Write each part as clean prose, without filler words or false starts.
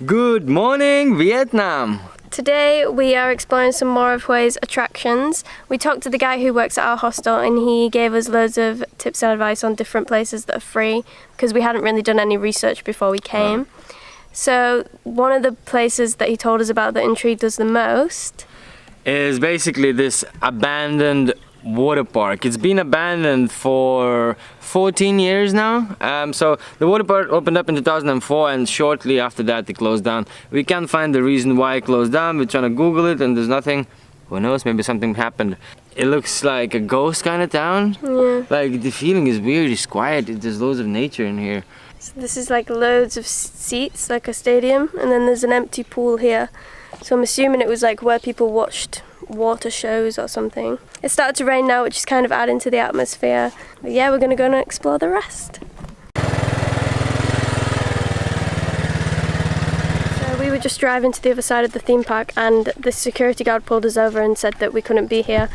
Good morning, Vietnam! Today we are exploring some more of Hue's attractions. We talked to the guy who works at our hostel and he gave us loads of tips and advice on different places that are free because we hadn't really done any research before we came. So one of the places that he told us about that intrigued us the most is basically this abandoned water park. It's been abandoned for 14 years now. So the water park opened up in 2004 and shortly after that it closed down. We can't find the reason why it closed down. We're trying to Google it and there's nothing. Who knows, maybe something happened. It looks like a ghost kind of town. Yeah. Like the feeling is weird, it's quiet, there's loads of nature in here. So this is like loads of seats, like a stadium, and then there's an empty pool here. So I'm assuming it was like where people watched water shows or something. It started to rain now, which is kind of adding to the atmosphere. But yeah, we're gonna go and explore the rest. So we were just driving to the other side of the theme park and the security guard pulled us over and said that we couldn't be here.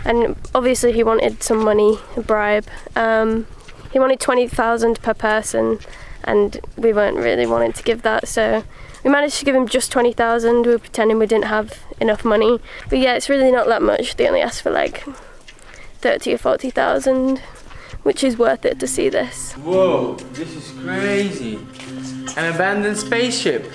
And obviously he wanted some money, a bribe. He wanted 20,000 per person and we weren't really wanting to give that, so we managed to give him just 20,000. We were pretending we didn't have enough money. But yeah, it's really not that much. They only asked for like 30 or 40,000, which is worth it to see this. Whoa, this is crazy. An abandoned spaceship.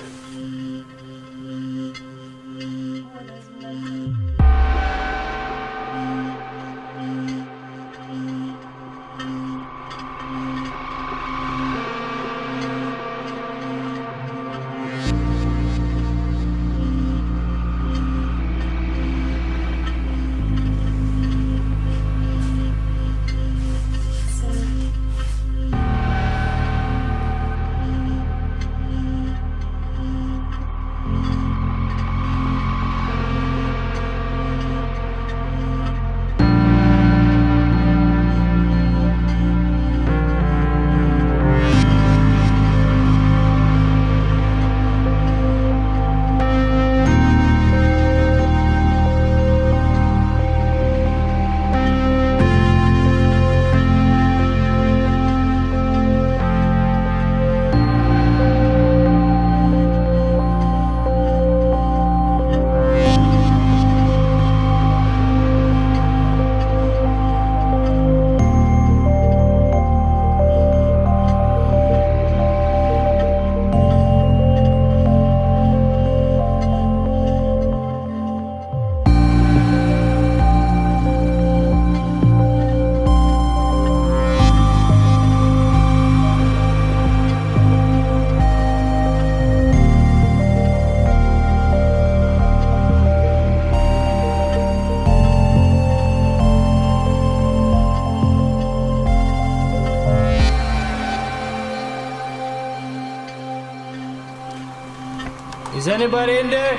Is anybody in there?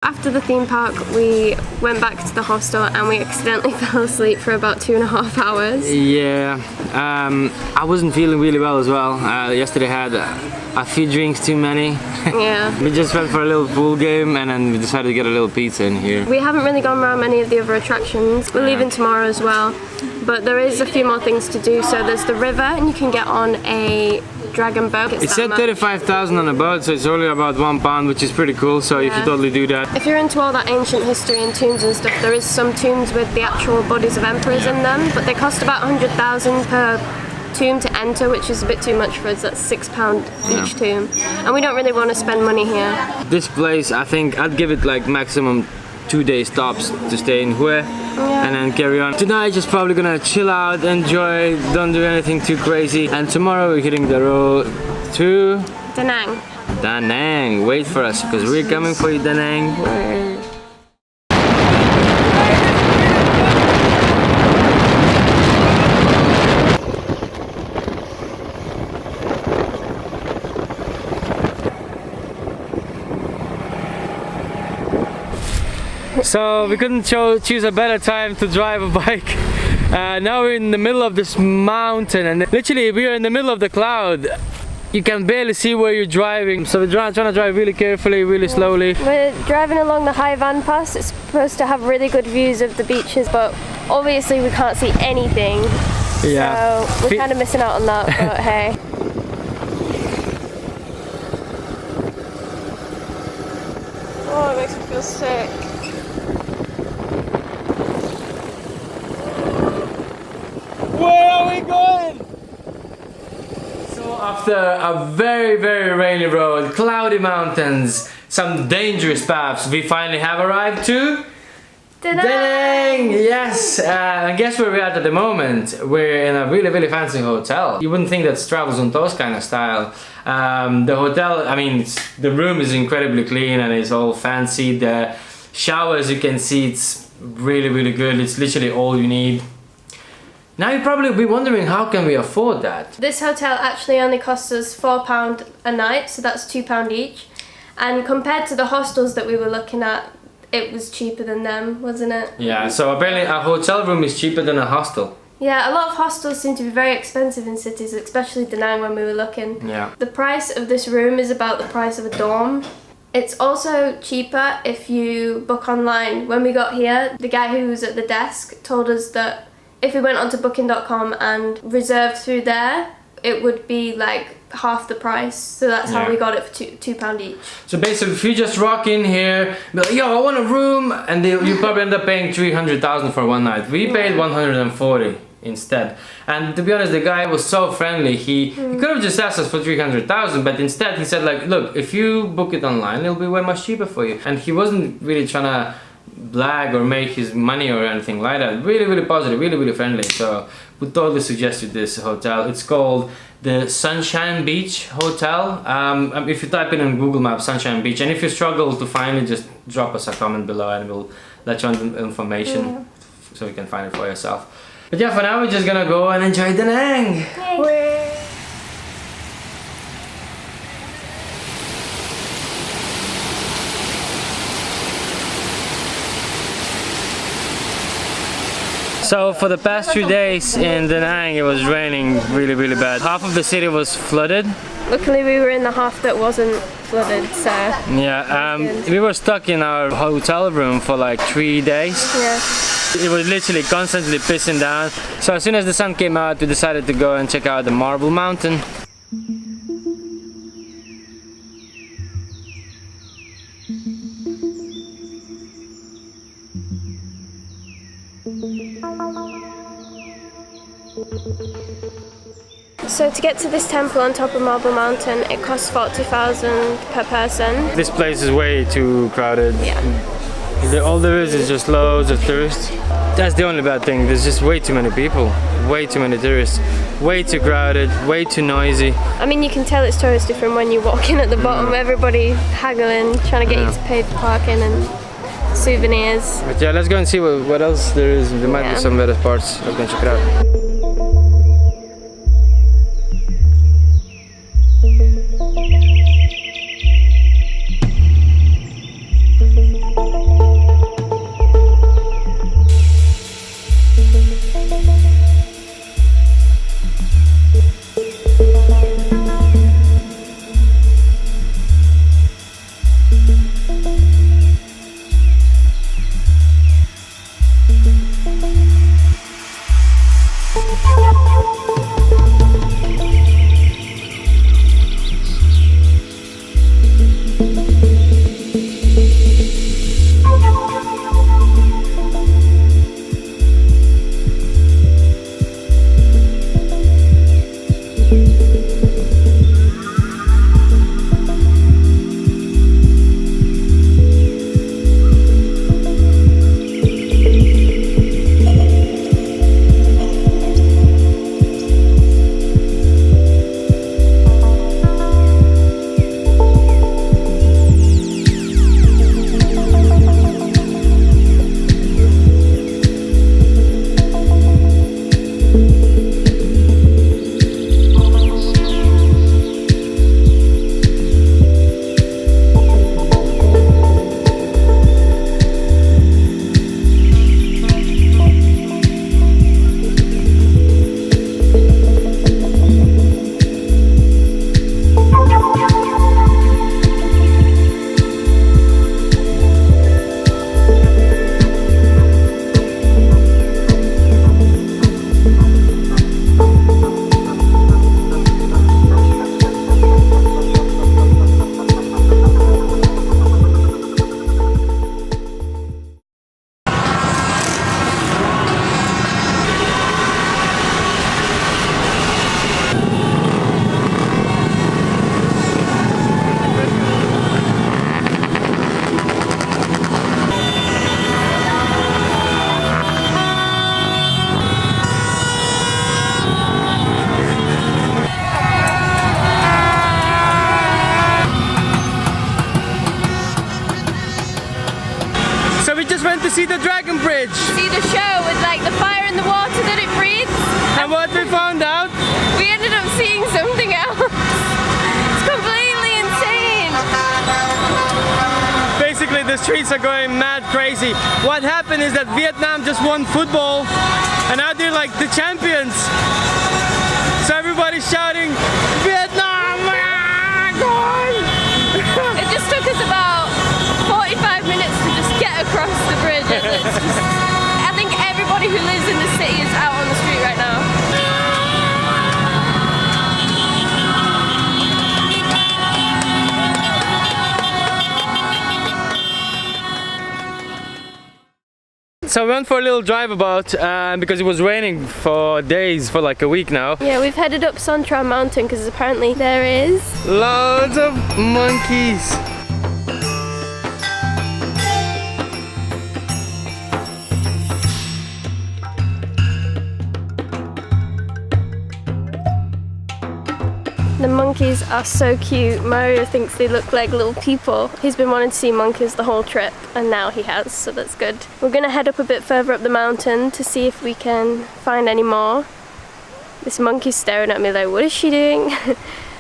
After the theme park, we went back to the hostel and we accidentally fell asleep for about 2.5 hours. Yeah, I wasn't feeling really well as well. Yesterday had a few drinks too many. Yeah. We just went for a little pool game and then we decided to get a little pizza in here. We haven't really gone around many of the other attractions. We're leaving tomorrow as well, but there is a few more things to do. So there's the river and you can get on a dragon boat. It said 35,000 on a boat, so it's only about £1, which is pretty cool, so you should totally do that. If you're into all that ancient history and tombs and stuff, there is some tombs with the actual bodies of emperors in them, but they cost about 100,000 per tomb to enter, which is a bit too much for us. That's £6 each tomb, and we don't really want to spend money here. This place, I think I'd give it like maximum 2-day stops to stay in Hue and then carry on. Tonight just probably gonna chill out, enjoy, don't do anything too crazy, and tomorrow we're hitting the road to Da Nang. Da Nang. Wait for us because we're coming for you, Da Nang. So we couldn't choose a better time to drive a bike Now we're in the middle of this mountain, and literally we are in the middle of the cloud. You can barely see where you're driving, so we're trying to drive really carefully, really slowly. We're driving along the Hoi An Pass. It's supposed to have really good views of the beaches, but obviously we can't see anything. Yeah. So we're kind of missing out on that, but hey. Oh, it makes me feel sick. Where are we going? So after a very, very rainy road, cloudy mountains, some dangerous paths, we finally have arrived to Da Nang! Yes! And guess where we're at the moment? We're in a really, really fancy hotel. You wouldn't think that travels on those kind of style. The hotel, I mean, the room is incredibly clean and it's all fancy. The shower, as you can see, it's really, really good. It's literally all you need. Now you'll probably be wondering, how can we afford that? This hotel actually only costs us £4 a night, so that's £2 each. And compared to the hostels that we were looking at, it was cheaper than them, wasn't it? Yeah, so apparently a hotel room is cheaper than a hostel. Yeah, a lot of hostels seem to be very expensive in cities, especially Da Nang when we were looking. Yeah. The price of this room is about the price of a dorm. It's also cheaper if you book online. When we got here, the guy who was at the desk told us that if we went onto booking.com and reserved through there, it would be like half the price. So that's how we got it for £2 each. So basically, if you just rock in here, be like, yo, I want a room, and you probably end up paying 300,000 for one night. We paid 140 instead. And to be honest, the guy was so friendly. He could have just asked us for 300,000, but instead he said like, look, if you book it online, it'll be way much cheaper for you. And he wasn't really trying to blag or make his money or anything like that. Really, really positive, really, really friendly. So we totally suggest you this hotel. It's called the Sunshine Beach Hotel. If you type in on Google Maps, Sunshine Beach, and if you struggle to find it, just drop us a comment below and we'll let you on the information so you can find it for yourself. But yeah, for now we're just gonna go and enjoy Da Nang. So for the past few days in Da Nang, it was raining really, really bad. Half of the city was flooded. Luckily we were in the half that wasn't flooded, so... Yeah, we were stuck in our hotel room for like 3 days. Yeah. It was literally constantly pissing down. So as soon as the sun came out, we decided to go and check out the Marble Mountain. So to get to this temple on top of Marble Mountain, it costs 40,000 per person. This place is way too crowded. Yeah. All there is just loads of tourists. That's the only bad thing. There's just way too many people, way too many tourists, way too crowded, way too noisy. I mean, you can tell it's touristy from when you walk in at the bottom. Everybody haggling, trying to get you to pay for parking and souvenirs. But yeah, let's go and see what else there is. There might be some better parts. Let's go and check it out. bridge. See the show with like the fire in the water that it breathes? And what we found out? We ended up seeing something else. It's completely insane. Basically the streets are going mad crazy. What happened is that Vietnam just won football and now they're like the champions. So everybody's shouting, Vietnam! Go on! It just took us about 45 minutes to just get across the bridge. It's just, I think everybody who lives in the city is out on the street right now. So we went for a little drive about because it was raining for days, for like a week now. Yeah, we've headed up Son Tra Mountain because apparently there is loads of monkeys. The monkeys are so cute. Mario thinks they look like little people. He's been wanting to see monkeys the whole trip and now he has, so that's good. We're gonna head up a bit further up the mountain to see if we can find any more. This monkey's staring at me like, what is she doing?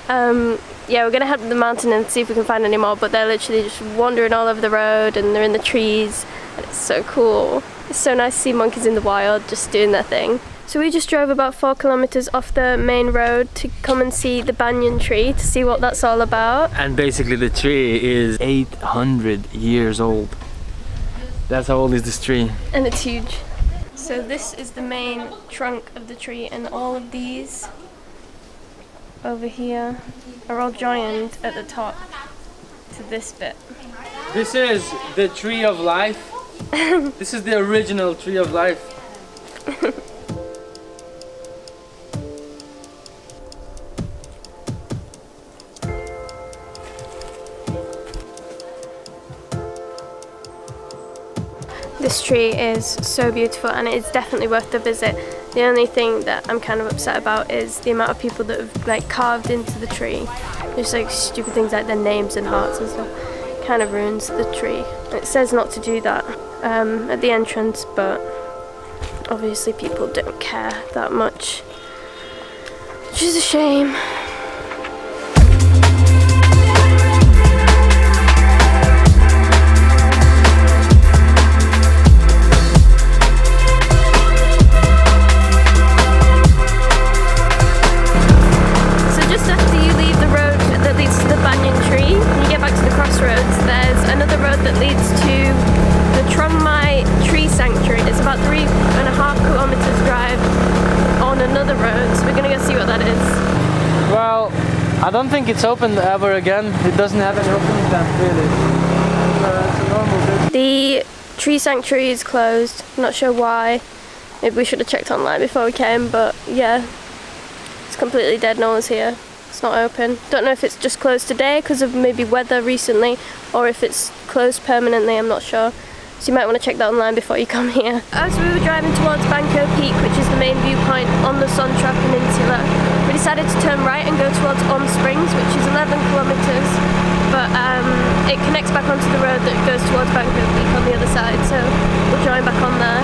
Yeah, we're gonna head up the mountain and see if we can find any more, but they're literally just wandering all over the road and they're in the trees and it's so cool. It's so nice to see monkeys in the wild just doing their thing. So we just drove about 4 kilometers off the main road to come and see the banyan tree, to see what that's all about. And basically the tree is 800 years old. That's how old is this tree. And it's huge. So this is the main trunk of the tree and all of these over here are all joined at the top to this bit. This is the tree of life. This is the original tree of life. This tree is so beautiful and it's definitely worth the visit. The only thing that I'm kind of upset about is the amount of people that have like carved into the tree. Just like stupid things like their names and hearts and stuff. Kind of ruins the tree. It says not to do that at the entrance, but obviously people don't care that much, which is a shame. I don't think it's open ever again. It doesn't have any opening time really. It's a normal business. The tree sanctuary is closed. I'm not sure why. Maybe we should have checked online before we came, but yeah, it's completely dead. No one's here. It's not open. Don't know if it's just closed today because of maybe weather recently, or if it's closed permanently. I'm not sure. So you might want to check that online before you come here. As we were driving towards Bangko Peak, which is the main viewpoint on the Son Tra Peninsula, we decided to turn right and go towards Springs, which is 11 kilometers, but it connects back onto the road that goes towards Bangko Peak on the other side, so we'll join back on there.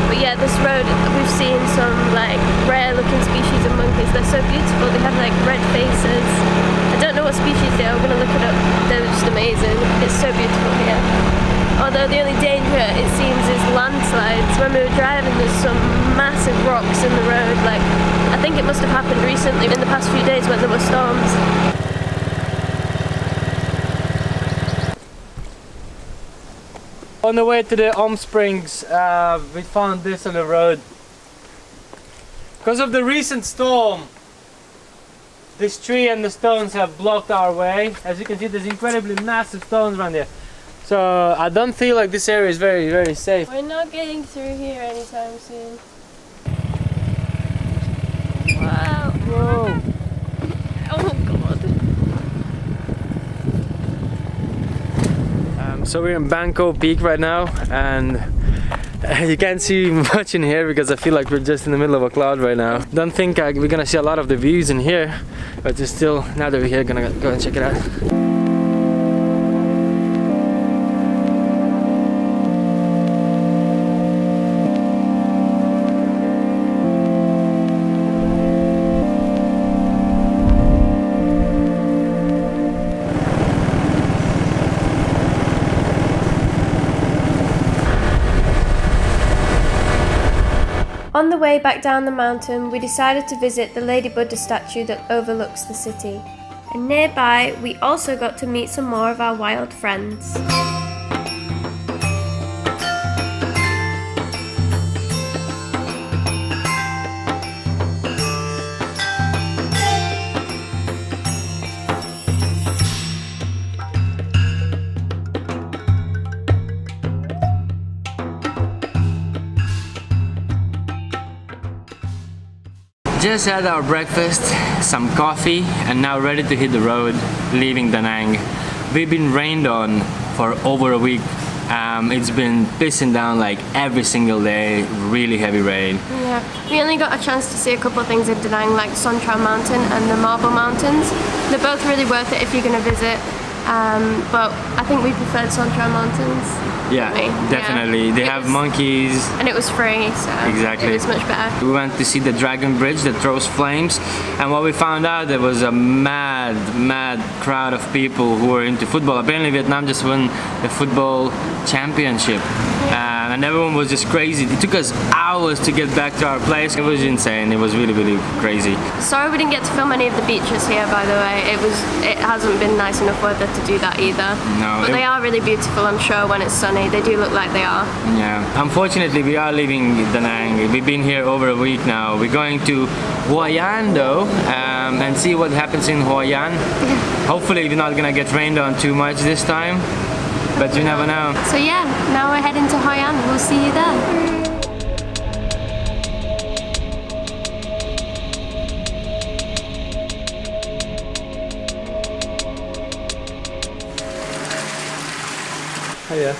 But yeah, this road, we've seen some like rare looking species of monkeys. They're so beautiful. They have like red faces. I don't know what species they are. We're going to look it up. They're just amazing. It's so beautiful here. Although the only danger, it seems, is landslides. When we were driving, there's some massive rocks in the road. Like, I think it must have happened recently in the past few days when there were storms. On the way to the Springs, we found this on the road. Because of the recent storm, this tree and the stones have blocked our way. As you can see, there's incredibly massive stones around here. So I don't feel like this area is very, very safe. We're not getting through here anytime soon. Wow. Whoa. Oh god. So we're in Bangko Peak right now, and you can't see much in here because I feel like we're just in the middle of a cloud right now. Don't think we're gonna see a lot of the views in here, but just still, now that we're here, gonna go and check it out. back down the mountain, we decided to visit the Lady Buddha statue that overlooks the city. And nearby, we also got to meet some more of our wild friends. Just had our breakfast, some coffee, and now ready to hit the road, leaving Da Nang. We've been rained on for over a week. It's been pissing down like every single day, really heavy rain. Yeah, we only got a chance to see a couple of things in Da Nang, like Son Tra Mountain and the Marble Mountains. They're both really worth it if you're going to visit, but I think we preferred Son Tra Mountains. Yeah, definitely. They have monkeys. And it was free, so exactly. It was much better. We went to see the dragon bridge that throws flames, and what we found out, there was a mad crowd of people who were into football. Apparently Vietnam just won the football championship. And everyone was just crazy. It took us hours to get back to our place. It was insane. It was really crazy. Sorry we didn't get to film any of the beaches here, by the way. It hasn't been nice enough weather to do that either. No. But they are really beautiful, I'm sure, when it's sunny. They do look like they are. Yeah. Unfortunately, we are leaving Da Nang. We've been here over a week now. We're going to Hoi An though, and see what happens in Hoi An. Hopefully we're not gonna get rained on too much this time. But you never know. So yeah, now we're heading to Hoi An. We'll see you there. Hiya.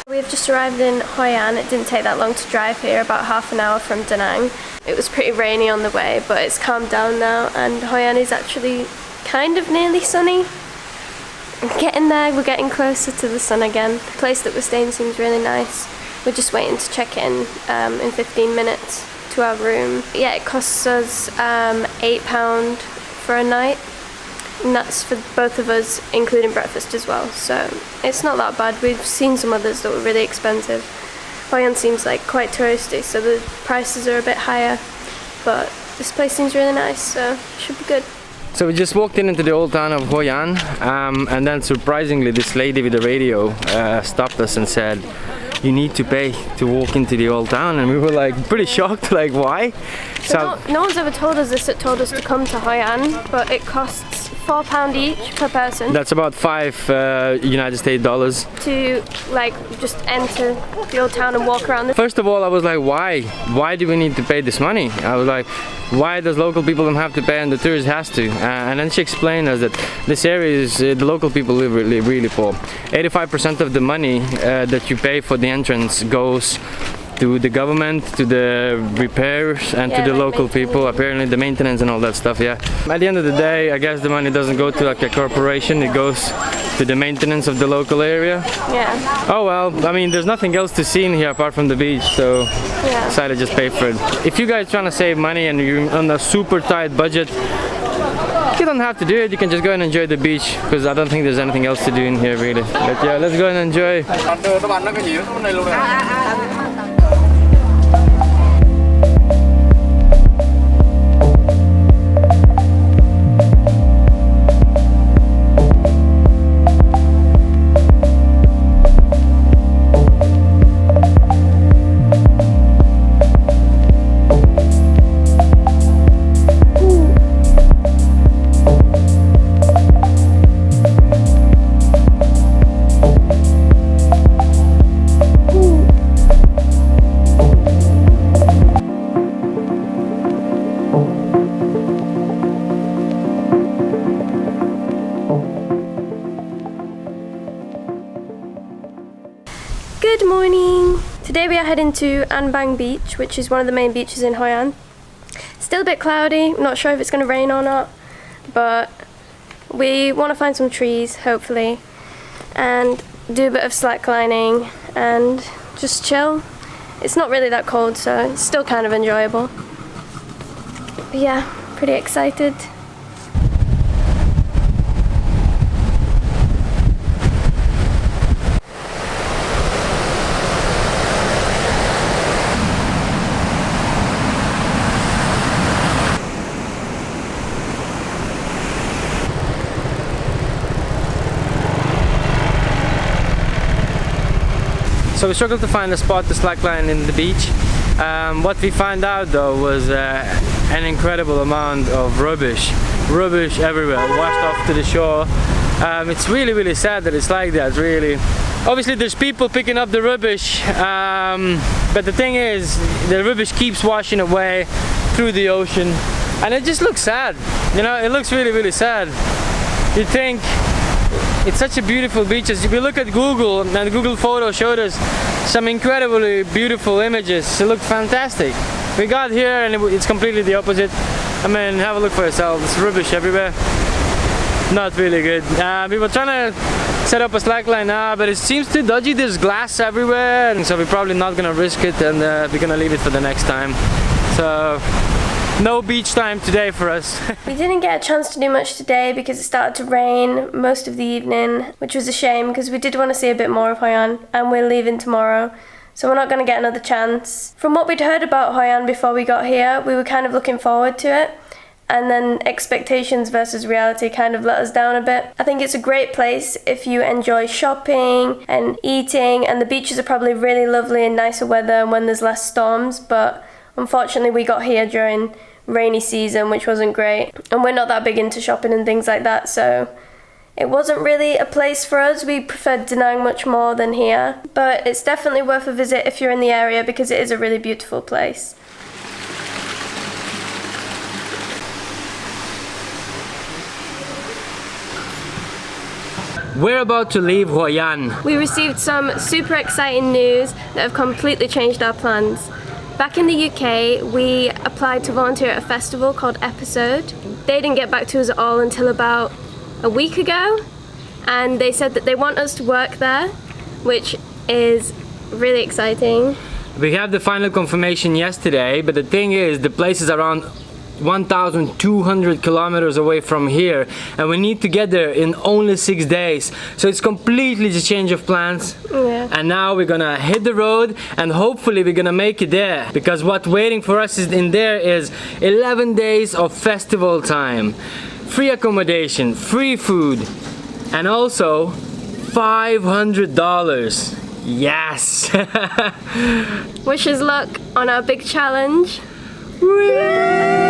We've just arrived in Hoi An. It didn't take that long to drive here, about half an hour from Da Nang. It was pretty rainy on the way, but it's calmed down now, and Hoi An is actually kind of nearly sunny. Getting there, we're getting closer to the sun again. The place that we're staying seems really nice. We're just waiting to check in 15 minutes to our room. Yeah, it costs us £8 for a night, and that's for both of us, including breakfast as well. So it's not that bad. We've seen some others that were really expensive. Hoi An seems like quite touristy, so the prices are a bit higher, but this place seems really nice, so it should be good. So we just walked into the old town of Hoi An, and then surprisingly this lady with the radio stopped us and said, you need to pay to walk into the old town, and we were like pretty shocked, like why? So no one's ever told us this. It told us to come to Hoi An, but it costs £4 each per person. That's about $5 United States dollars. To like just enter the old town and walk around. First of all, I was like, why? Why do we need to pay this money? I was like, why does local people don't have to pay and the tourist has to? And then she explained us that this area is, the local people live really poor. 85% of the money that you pay for the entrance goes to the government, to the repairs, and to the like local people, apparently the maintenance and all that stuff, yeah. At the end of the day, I guess the money doesn't go to like a corporation, it goes to the maintenance of the local area. Yeah. Oh well, I mean, there's nothing else to see in here apart from the beach, so yeah. Decided to just pay for it. If you guys trying to save money and you're on a super tight budget, you don't have to do it, you can just go and enjoy the beach, because I don't think there's anything else to do in here really. But yeah, let's go and enjoy. Good morning! Today we are heading to An Bang Beach, which is one of the main beaches in Hoi An. Still a bit cloudy, I'm not sure if it's going to rain or not, but we want to find some trees, hopefully, and do a bit of slacklining and just chill. It's not really that cold, so it's still kind of enjoyable. But yeah, pretty excited. So we struggled to find a spot to slackline in the beach. What we found out though was an incredible amount of rubbish everywhere, washed off to the shore. It's really sad that it's like that, really. Obviously there's people picking up the rubbish, but the thing is, the rubbish keeps washing away through the ocean, and it just looks sad. You know, it looks really sad. You think it's such a beautiful beach. If you look at Google, and Google Photos showed us some incredibly beautiful images. It looked fantastic. We got here and it's completely the opposite. I mean, have a look for yourself. There's rubbish everywhere. Not really good. We were trying to set up a slackline now, but it seems too dodgy. There's glass everywhere, and so we're probably not gonna risk it, and we're gonna leave it for the next time. So no beach time today for us. We didn't get a chance to do much today because it started to rain most of the evening, which was a shame because we did want to see a bit more of Hoi An, and we're leaving tomorrow. So we're not going to get another chance. From what we'd heard about Hoi An before we got here, we were kind of looking forward to it. And then expectations versus reality kind of let us down a bit. I think it's a great place if you enjoy shopping and eating, and the beaches are probably really lovely in nicer weather and when there's less storms, but unfortunately we got here during rainy season, which wasn't great. And we're not that big into shopping and things like that, so it wasn't really a place for us. We preferred Da Nang much more than here, but it's definitely worth a visit if you're in the area because it is a really beautiful place. We're about to leave Hoi An. We received some super exciting news that have completely changed our plans. Back in the UK, we applied to volunteer at a festival called Episode. They didn't get back to us at all until about a week ago, and they said that they want us to work there, which is really exciting. We have the final confirmation yesterday, but the thing is, the place is around 1,200 kilometers away from here, and we need to get there in only 6 days. So it's completely the change of plans. Yeah. And now we're gonna hit the road, and hopefully we're gonna make it there, because what waiting for us is in there is 11 days of festival time, free accommodation, free food, and also $500. Yes. Wish us luck on our big challenge. Whee!